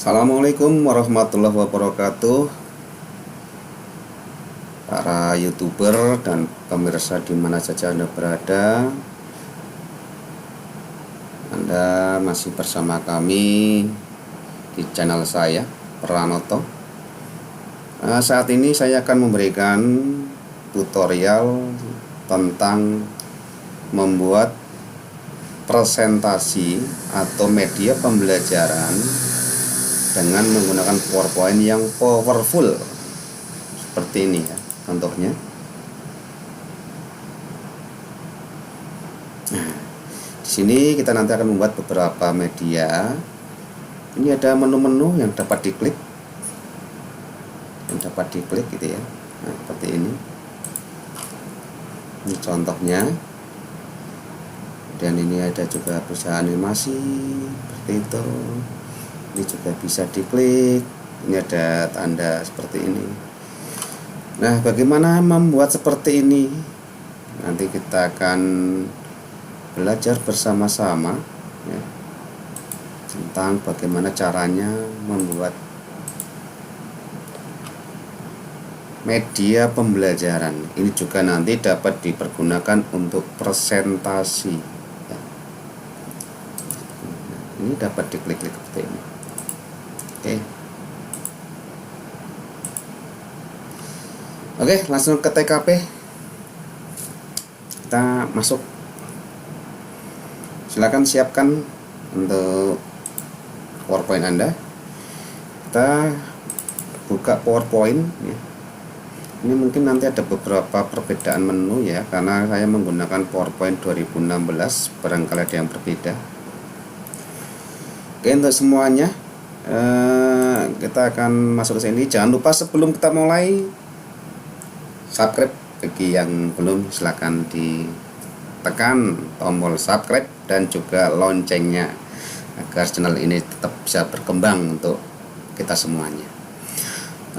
Assalamualaikum warahmatullahi wabarakatuh, para YouTuber dan pemirsa di mana saja Anda berada. Anda masih bersama kami di channel saya, Pranoto. Saat ini saya akan memberikan tutorial tentang membuat presentasi atau media pembelajaran dengan menggunakan PowerPoint yang powerful seperti ini ya contohnya. Nah, di sini kita nanti akan membuat beberapa media. Ini ada menu-menu yang dapat diklik, gitu ya. Nah, seperti ini. Ini contohnya. Dan ini ada juga bisa animasi seperti itu. Ini juga bisa diklik. Ini ada tanda seperti ini. Nah, bagaimana membuat seperti ini? Nanti kita akan belajar bersama-sama ya, tentang bagaimana caranya membuat media pembelajaran. Ini juga nanti dapat dipergunakan untuk presentasi ya. Ini dapat diklik-klik seperti ini. Oke, langsung ke TKP. Kita masuk. Silakan siapkan untuk PowerPoint Anda. Kita buka PowerPoint ya. Ini mungkin nanti ada beberapa perbedaan menu ya, karena saya menggunakan PowerPoint 2016, barangkali ada yang berbeda. Oke, untuk semuanya kita akan masuk ke sini. Jangan lupa sebelum kita mulai subscribe. Bagi yang belum, silakan ditekan tombol subscribe dan juga loncengnya agar channel ini tetap bisa berkembang untuk kita semuanya.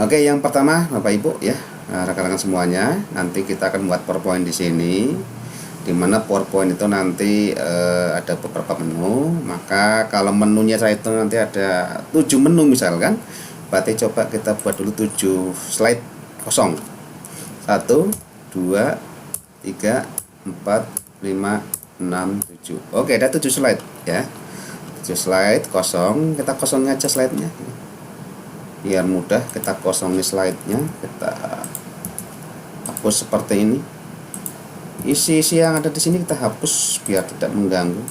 Oke, yang pertama Bapak Ibu ya, rekan-rekan semuanya, nanti kita akan buat PowerPoint di sini, dimana PowerPoint itu nanti ada beberapa menu. Maka kalau menunya saya itu nanti ada 7 menu misalkan, berarti coba kita buat dulu 7 slide kosong. 1, 2, 3, 4, 5, 6, 7. Oke, ada 7 slide ya. 7 slide kosong, kita kosongin aja slide-nya. Biar mudah, kita kosongin slide-nya, kita hapus seperti ini. Isi-isi yang ada di sini kita hapus biar tidak mengganggu.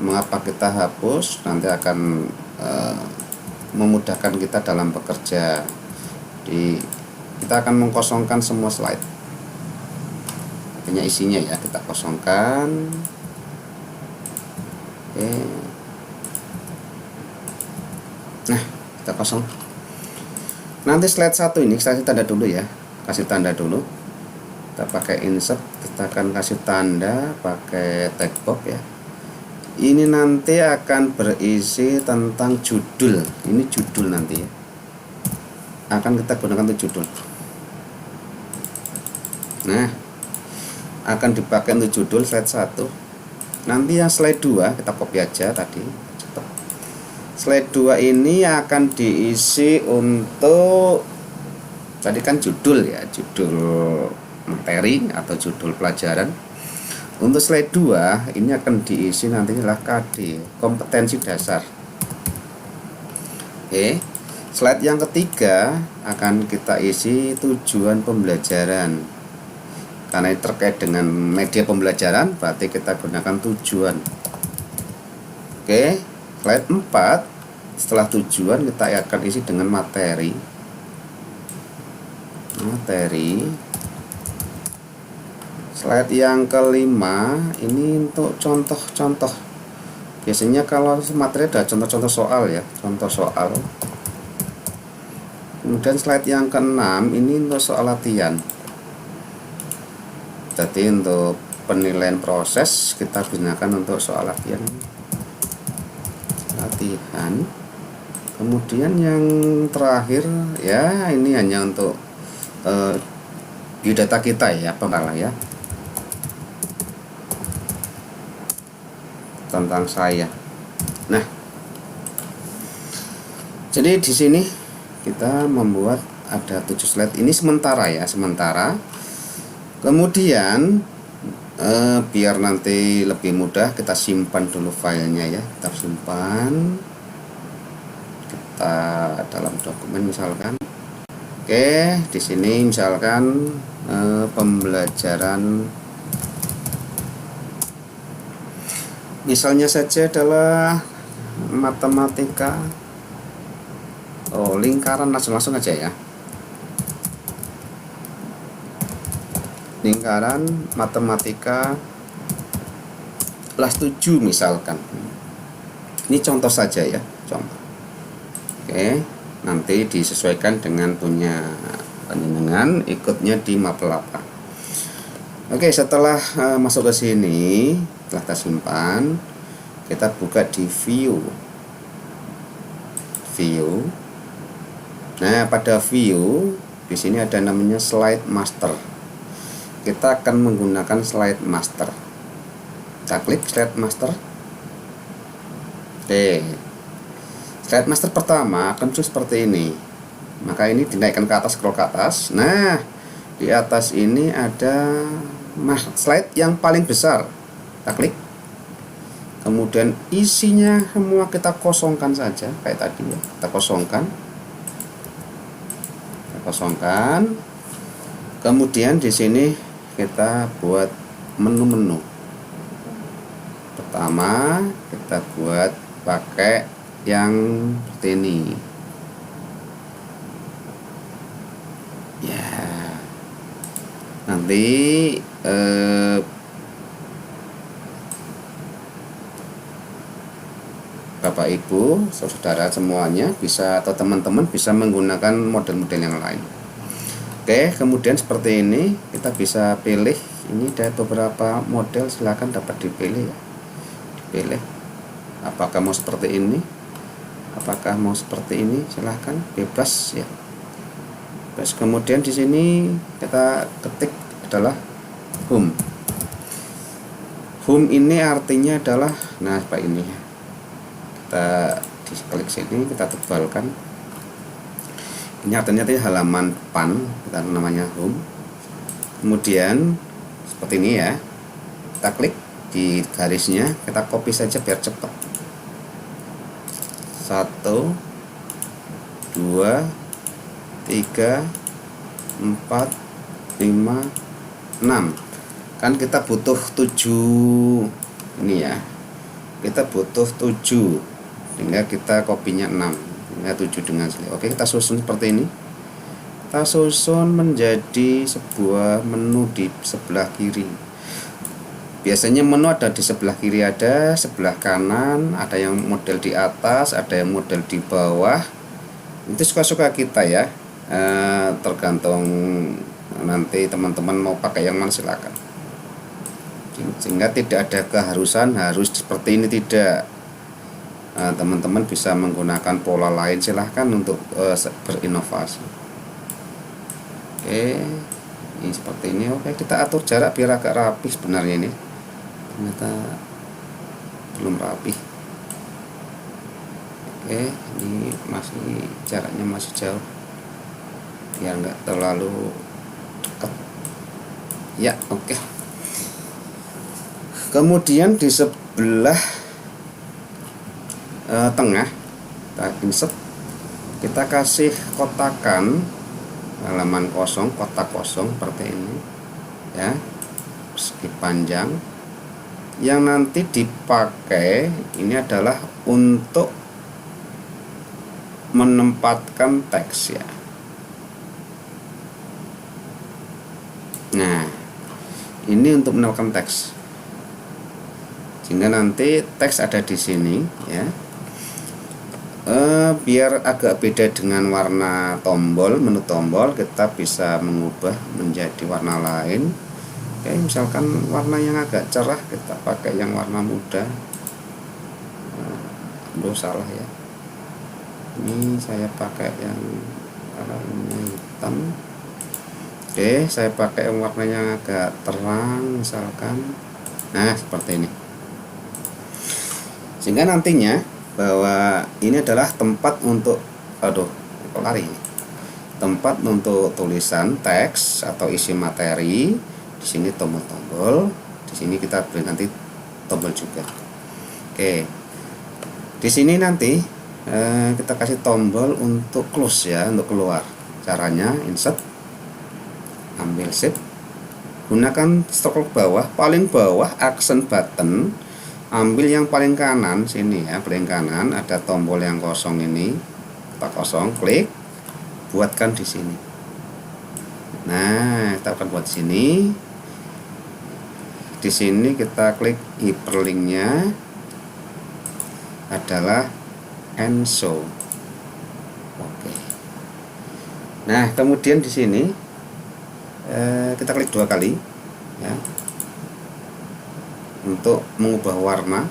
Mengapa kita hapus? Nanti akan memudahkan kita dalam bekerja. Kita akan mengkosongkan semua slide. Hanya isinya ya kita kosongkan. Oke. Nah, kita kosong. Nanti slide 1 ini saya kasih tanda dulu ya. Kasih tanda dulu. Kita pakai insert, kita akan kasih tanda pakai text box ya. Ini nanti akan berisi tentang judul. Ini judul nanti ya. Akan kita gunakan untuk judul. Nah, akan dipakai untuk judul slide 1. Nanti yang slide 2 kita copy aja tadi. Cepet. Slide 2 ini akan diisi untuk tadi kan judul ya, judul materi atau judul pelajaran. Untuk slide 2 ini akan diisi nanti adalah KD, kompetensi dasar. Oke. Slide yang ketiga akan kita isi tujuan pembelajaran. Karena ini terkait dengan media pembelajaran, berarti kita gunakan tujuan. Oke, slide 4 setelah tujuan kita akan isi dengan materi. Slide yang kelima ini untuk contoh-contoh. Biasanya kalau materi ada contoh-contoh soal ya, contoh soal. Kemudian slide yang ke-6 ini untuk soal latihan. Jadi untuk penilaian proses kita gunakan untuk soal latihan. Kemudian yang terakhir ya, ini hanya untuk biodata kita ya, pembala ya, tentang saya. Nah, Jadi di sini kita membuat ada 7 slide. Ini sementara ya, sementara. Kemudian biar nanti lebih mudah, kita simpan dulu filenya ya. Kita simpan, kita dalam dokumen misalkan. Oke, di sini misalkan pembelajaran, misalnya saja adalah matematika, lingkaran, langsung aja ya, lingkaran matematika kelas 7 misalkan. Ini contoh saja ya, contoh. Oke, nanti disesuaikan dengan punya panjenengan, ikutnya di mapel apa. Oke, setelah masuk ke sini, telah kita simpan, kita buka di view. Nah, pada view di sini ada namanya slide master. Kita akan menggunakan slide master. Kita klik slide master. Oke, slide master pertama akan muncul seperti ini. Maka ini dinaikkan ke atas, scroll ke atas. Nah, di atas ini ada slide yang paling besar. Kita klik. Kemudian isinya semua kita kosongkan saja kayak tadi ya. Kita kosongkan. Kemudian di sini kita buat menu-menu. Pertama, kita buat pakai yang seperti ini. Ya. Nanti Bapak Ibu, saudara semuanya bisa, atau teman-teman bisa menggunakan model-model yang lain. Oke, kemudian seperti ini kita bisa pilih. Ini ada beberapa model, silakan dapat dipilih ya. Dipilih. Apakah mau seperti ini? Apakah mau seperti ini? Silahkan, bebas ya. Terus kemudian di sini kita ketik adalah home. Home ini artinya adalah, nah Pak ini ya. Kita diklik sini, kita tebalkan. Ini artinya halaman depan, kita namanya home. Kemudian seperti ini ya. Kita klik di garisnya, kita copy saja biar cepat. 1 2 3 4 5 6. Kan kita butuh 7 ini ya. Kita butuh 7, sehingga kita kopinya 6. Ya, 7 dengan sini. Oke, kita susun seperti ini. Kita susun menjadi sebuah menu di sebelah kiri. Biasanya menu ada di sebelah kiri, ada sebelah kanan, ada yang model di atas, ada yang model di bawah. Itu suka-suka kita ya. Tergantung nanti teman-teman mau pakai yang mana, silakan. Sehingga tidak ada keharusan harus seperti ini, tidak. Teman-teman bisa menggunakan pola lain, silahkan untuk berinovasi. Oke, ini seperti ini. Oke, kita atur jarak biar agak rapi. Sebenarnya ini ternyata belum rapi. Oke, ini masih jaraknya masih jauh, biar nggak terlalu dekat ya. Oke, kemudian di sebelah tengah kita insert, kita kasih kotakan halaman kosong, kotak kosong seperti ini ya, persegi panjang. Yang nanti dipakai ini adalah untuk menempatkan teks ya. Nah, ini untuk menempatkan teks, sehingga nanti teks ada di sini ya. Biar agak beda dengan warna tombol, menu tombol, kita bisa mengubah menjadi warna lain. Oke, misalkan warna yang agak cerah, kita pakai yang warna muda. Salah ya, ini saya pakai yang warnanya hitam. Oke, saya pakai yang warnanya agak terang misalkan. Nah, seperti ini. Sehingga nantinya bahwa ini adalah tempat untuk aduh kok lari ini. Tempat untuk tulisan teks atau isi materi. Di sini tombol-tombol, di sini kita beri nanti tombol juga. Oke, di sini nanti kita kasih tombol untuk close ya, untuk keluar. Caranya insert, ambil shift, gunakan stroke bawah, paling bawah action button, ambil yang paling kanan sini ya, paling kanan ada tombol yang kosong ini, kotak kosong, klik, buatkan di sini. Nah, kita akan buat di sini. Di sini kita klik hyperlinknya adalah and show. Oke. Nah, kemudian di sini kita klik 2 kali ya, untuk mengubah warna.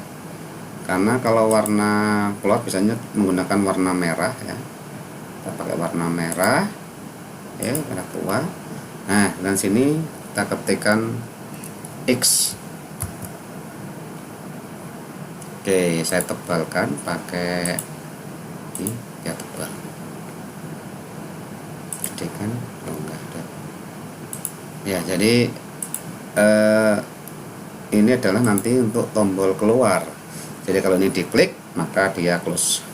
Karena kalau warna plot biasanya menggunakan warna merah ya. Kita pakai warna merah ya, merah tua. Nah, dan sini kita ketikkan X. Oke, saya tebalkan pakai ini ya, tebal. Ketikkan, oh enggak ada. Ya, jadi ini adalah nanti untuk tombol keluar. Jadi kalau ini diklik maka dia close.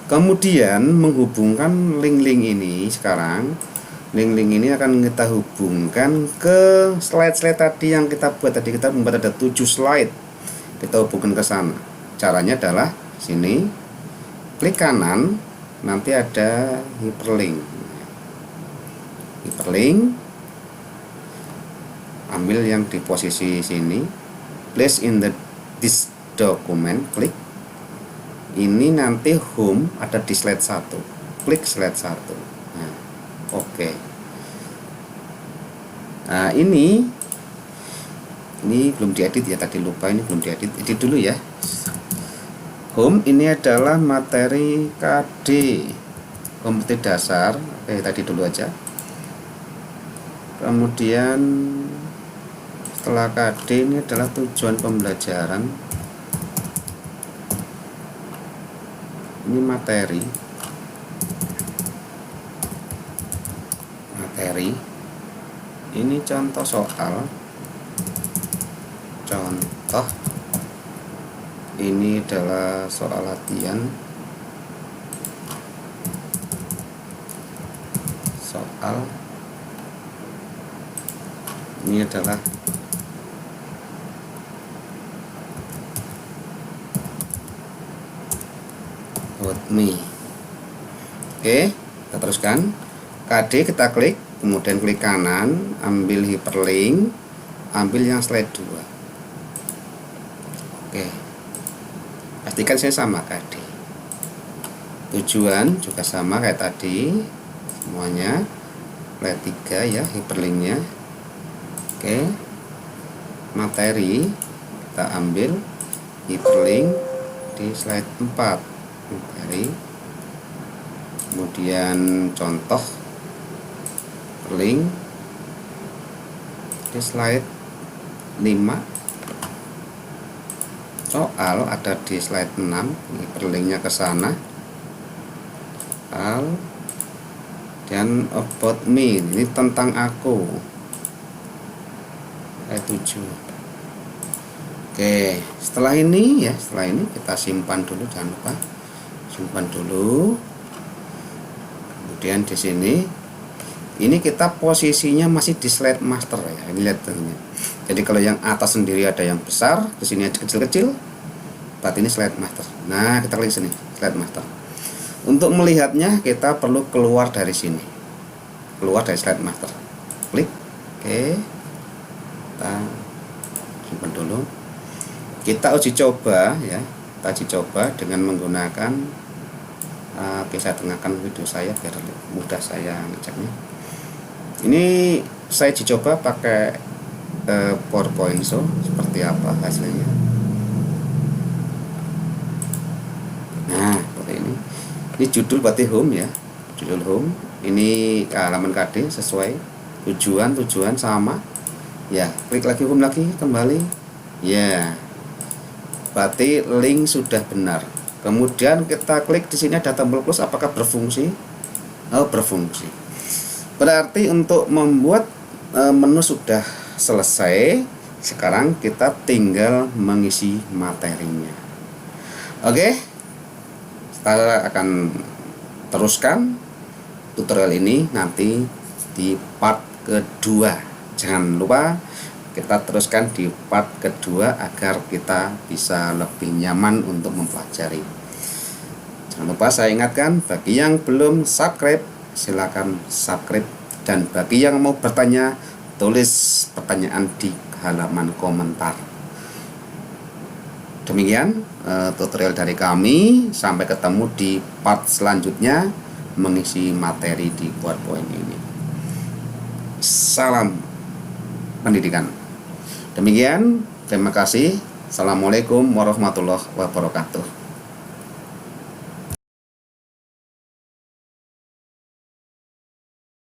Kemudian menghubungkan link-link ini sekarang. Link-link ini akan kita hubungkan ke slide-slide tadi yang kita buat tadi. Kita membuat ada 7 slide. Kita hubungkan ke sana. Caranya adalah sini, klik kanan, nanti ada hyperlink. Hyperlink, ambil yang di posisi sini, place in this document, klik. Ini nanti home ada di slide 1. Klik slide 1. Oke. Nah, ini belum diedit ya, tadi lupa, ini belum diedit. Edit dulu ya. Home ini adalah materi KD komputer dasar. Oke, tadi dulu aja. Kemudian setelah KD ini adalah tujuan pembelajaran. Ini materi. Ini contoh soal, contoh ini adalah soal latihan, soal ini adalah about me. Oke, kita teruskan. KD kita klik, kemudian klik kanan, ambil hyperlink, ambil yang slide 2. Oke, pastikan saya sama KD. Tujuan juga sama kayak tadi, semuanya slide 3 ya, hyperlinknya. Oke, materi kita ambil hyperlink di slide 4, materi. Kemudian contoh link di slide 5, soal ada di slide 6. Ini perlinknya ke sana. Dan about me, ini tentang aku. Slide 7. Oke, setelah ini kita simpan dulu, jangan lupa simpan dulu. Kemudian di sini ini kita posisinya masih di slide master ya. Ini lihat ini. Jadi kalau yang atas sendiri ada yang besar, di sini ada kecil-kecil. Berarti ini slide master. Nah, kita klik sini, slide master. Untuk melihatnya kita perlu keluar dari sini. Keluar dari slide master. Klik. Oke. Kita simpan dulu. Kita uji coba ya. Kita uji coba dengan menggunakan oke, saya tengahkan video saya biar mudah saya ngeceknya. Ini saya dicoba pakai PowerPoint, so seperti apa hasilnya. Nah, seperti ini. Ini judul berarti home ya, judul home. Ini halaman KD sesuai tujuan sama. Ya, klik lagi home lagi, kembali. Ya, berarti link sudah benar. Kemudian kita klik di sini ada tombol plus, apakah berfungsi? Oh, berfungsi. Berarti untuk membuat menu sudah selesai. Sekarang kita tinggal mengisi materinya. Oke, saya akan teruskan tutorial ini nanti di part kedua. Jangan lupa kita teruskan di part kedua agar kita bisa lebih nyaman untuk mempelajari. Jangan lupa saya ingatkan, bagi yang belum subscribe silakan subscribe, dan bagi yang mau bertanya tulis pertanyaan di halaman komentar. Demikian tutorial dari kami, sampai ketemu di part selanjutnya mengisi materi di PowerPoint ini. Salam pendidikan. Demikian, terima kasih. Assalamualaikum warahmatullahi wabarakatuh.